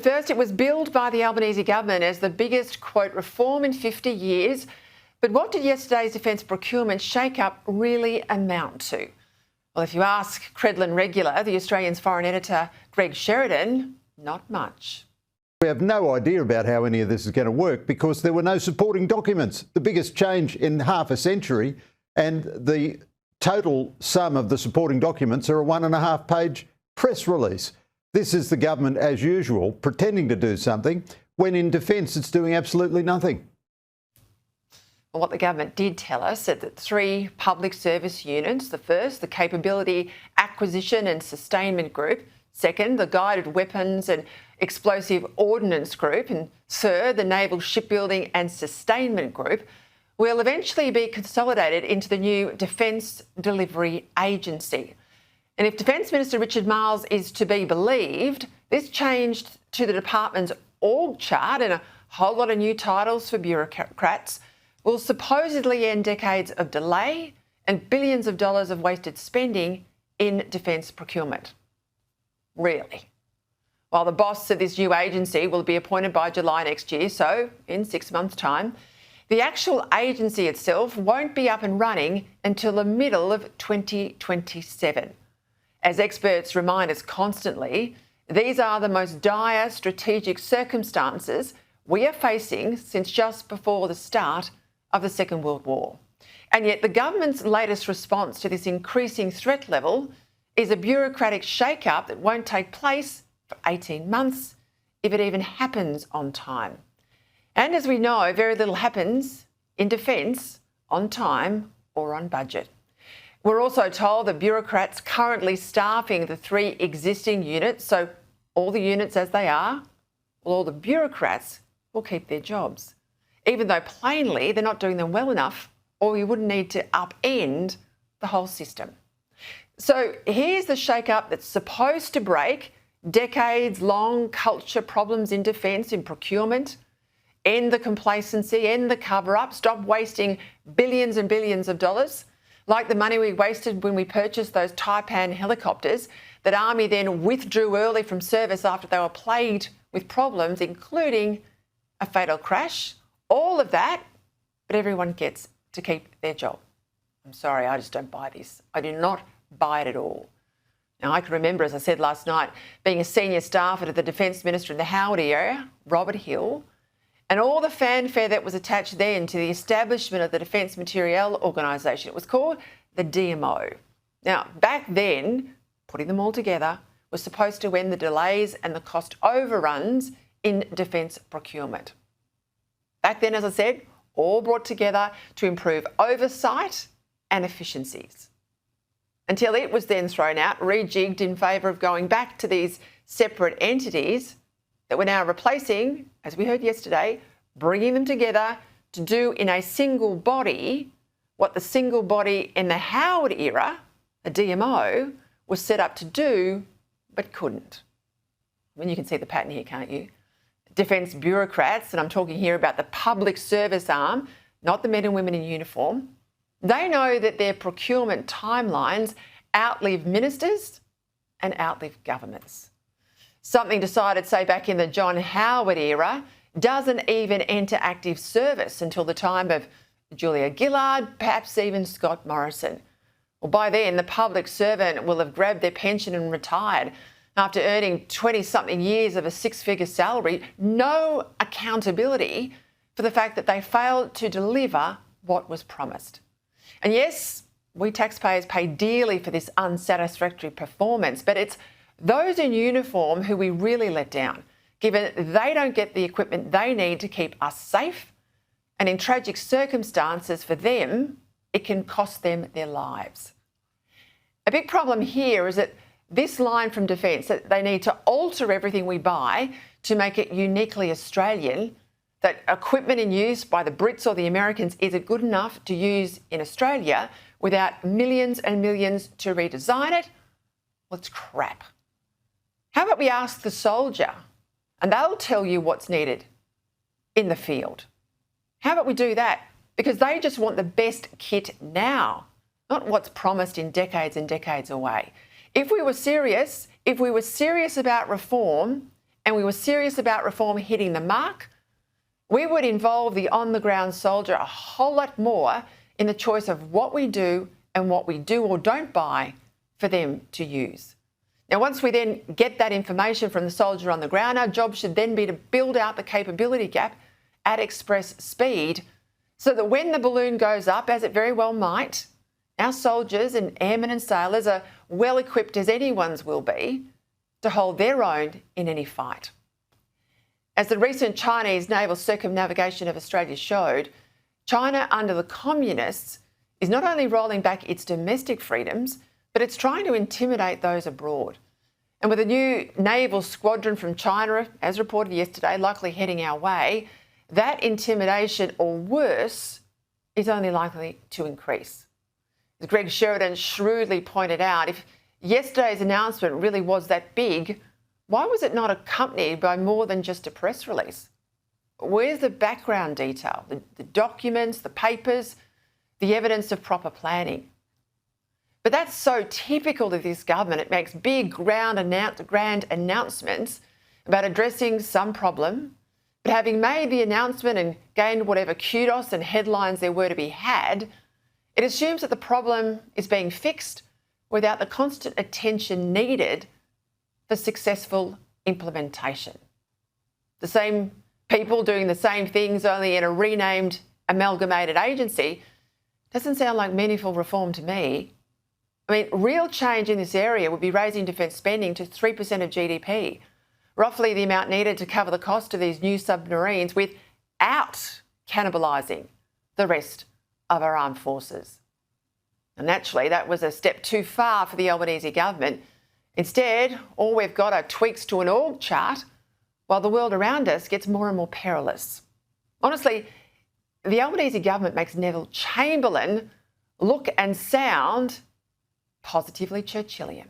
First, it was billed by the Albanese government as the biggest, quote, reform in 50 years. But what did yesterday's defence procurement shake-up really amount to? Well, if you ask Credlin regular, the Australian's foreign editor, Greg Sheridan, not much. We have no idea about how any of this is going to work because there were no supporting documents. The biggest change in half a century, and the total sum of the supporting documents are a 1.5-page press release. This is the government, as usual, pretending to do something when in defence it's doing absolutely nothing. Well, what the government did tell us is that 3 public service units, the first, the Capability Acquisition and Sustainment Group, second, the Guided Weapons and Explosive Ordnance Group, and third, the Naval Shipbuilding and Sustainment Group, will eventually be consolidated into the new Defence Delivery Agency. And if Defence Minister Richard Marles is to be believed, this change to the department's org chart and a whole lot of new titles for bureaucrats will supposedly end decades of delay and billions of dollars of wasted spending in defence procurement. Really? While the boss of this new agency will be appointed by July next year, so in 6 months' time, the actual agency itself won't be up and running until the middle of 2027. As experts remind us constantly, these are the most dire strategic circumstances we are facing since just before the start of the Second World War. And yet the government's latest response to this increasing threat level is a bureaucratic shake-up that won't take place for 18 months, if it even happens on time. And as we know, very little happens in defence on time or on budget. We're also told that bureaucrats currently staffing the 3 existing units, so all the units as they are, well, all the bureaucrats will keep their jobs, even though plainly they're not doing them well enough, or we wouldn't need to upend the whole system. So here's the shake-up that's supposed to break decades-long culture problems in defence, in procurement, end the complacency, end the cover-up, stop wasting billions and billions of dollars, like the money we wasted when we purchased those Taipan helicopters that Army then withdrew early from service after they were plagued with problems, including a fatal crash. All of that, but everyone gets to keep their job. I'm sorry, I just don't buy this. I do not buy it at all. Now, I can remember, as I said last night, being a senior staffer to the Defence Minister in the Howard era, Robert Hill, and all the fanfare that was attached then to the establishment of the Defence Materiel Organisation. It was called the DMO. Now, back then, putting them all together was supposed to end the delays and the cost overruns in defence procurement. Back then, as I said, all brought together to improve oversight and efficiencies. Until it was then thrown out, rejigged in favour of going back to these separate entities that we're now replacing, as we heard yesterday, bringing them together to do in a single body what the single body in the Howard era, the DMO, was set up to do but couldn't. I mean, you can see the pattern here, can't you? Defence bureaucrats, and I'm talking here about the public service arm, not the men and women in uniform, they know that their procurement timelines outlive ministers and outlive governments. Something decided, say, back in the John Howard era doesn't even enter active service until the time of Julia Gillard, perhaps even Scott Morrison. Well, by then, the public servant will have grabbed their pension and retired after earning 20-something years of a 6-figure salary. No accountability for the fact that they failed to deliver what was promised. And yes, we taxpayers pay dearly for this unsatisfactory performance, but it's those in uniform who we really let down, given they don't get the equipment they need to keep us safe, and in tragic circumstances for them, it can cost them their lives. A big problem here is that this line from Defence, that they need to alter everything we buy to make it uniquely Australian, that equipment in use by the Brits or the Americans isn't good enough to use in Australia without millions and millions to redesign it, well, it's crap. How about we ask the soldier and they'll tell you what's needed in the field? How about we do that? Because they just want the best kit now, not what's promised in decades and decades away. If we were serious about reform and we were serious about reform hitting the mark, we would involve the on-the-ground soldier a whole lot more in the choice of what we do and what we do or don't buy for them to use. Now, once we then get that information from the soldier on the ground, our job should then be to build out the capability gap at express speed so that when the balloon goes up, as it very well might, our soldiers and airmen and sailors are well equipped as anyone's will be to hold their own in any fight. As the recent Chinese naval circumnavigation of Australia showed, China under the communists is not only rolling back its domestic freedoms, but it's trying to intimidate those abroad. And with a new naval squadron from China, as reported yesterday, likely heading our way, that intimidation, or worse, is only likely to increase. As Greg Sheridan shrewdly pointed out, if yesterday's announcement really was that big, why was it not accompanied by more than just a press release? Where's the background detail, the documents, the papers, the evidence of proper planning? But that's so typical of this government. It makes big, grand announcements about addressing some problem, but having made the announcement and gained whatever kudos and headlines there were to be had, it assumes that the problem is being fixed without the constant attention needed for successful implementation. The same people doing the same things, only in a renamed amalgamated agency, doesn't sound like meaningful reform to me. I mean, real change in this area would be raising defence spending to 3% of GDP, roughly the amount needed to cover the cost of these new submarines without cannibalising the rest of our armed forces. And naturally, that was a step too far for the Albanese government. Instead, all we've got are tweaks to an org chart while the world around us gets more and more perilous. Honestly, the Albanese government makes Neville Chamberlain look and sound positively Churchillian.